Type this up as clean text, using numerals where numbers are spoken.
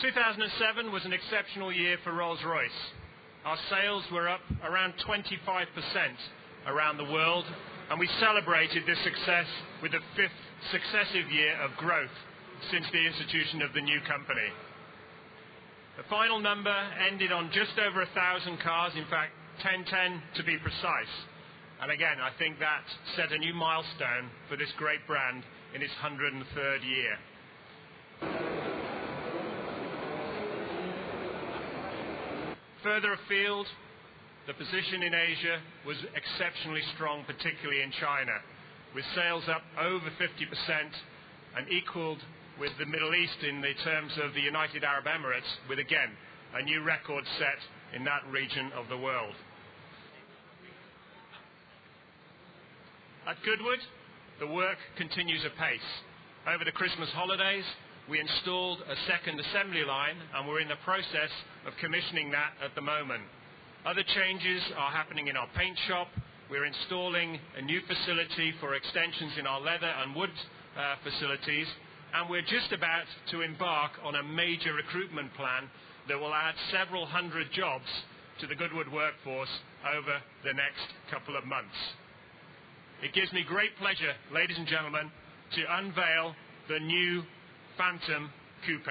2007 was an exceptional year for Rolls-Royce. Our sales were up around 25% around the world, and we celebrated this success with the 5th successive year of growth since the institution of the new company. The final number ended on just over 1,000 cars, in fact 1010 to be precise. And again, I think that set a new milestone for this great brand in its 103rd year. Further afield, the position in Asia was exceptionally strong, particularly in China, with sales up over 50% and equaled with the Middle East in the terms of the United Arab Emirates, with again a new record set in that region of the world. At Goodwood, the work continues apace. Over the Christmas holidays, we installed a second assembly line, and we're in the process of commissioning that at the moment. Other changes are happening in our paint shop. We're installing a new facility for extensions in our leather and wood facilities, and we're just about to embark on a major recruitment plan that will add several hundred jobs to the Goodwood workforce over the next couple of months. It gives me great pleasure, ladies and gentlemen, to unveil the new Phantom Coupe.